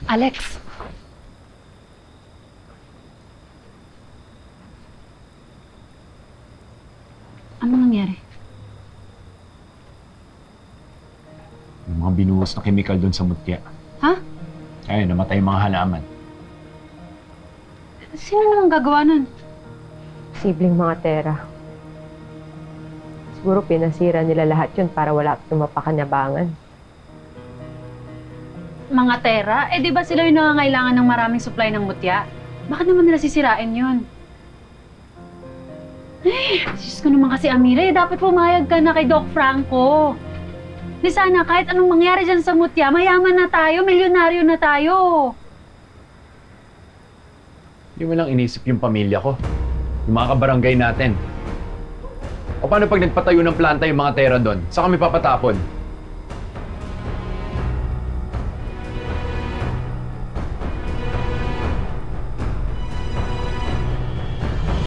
Alex! Ano nangyari? Yung mga binuhos na chemical doon sa mutya. Ha? Ayun, namatay yung mga halaman. Sino namang gagawa nun? Posibleng mga Tera. Siguro pinasira nila lahat yun para wala tumapakanabangan. Mga Tera? Eh di ba sila yung nangangailangan ng maraming supply ng mutya? Bakit naman nila sisirain yun? Ay, Diyos ko naman kasi, Amira, dapat pumayag ka na kay Doc Franco. Di sana kahit anong mangyari dyan sa mutya, mayaman na tayo, milyonaryo na tayo. Hindi mo lang inisip yung pamilya ko. Yung mga kabarangay natin. O paano pag nagpatayo ng planta yung mga Tera doon? Saan kami papatapon?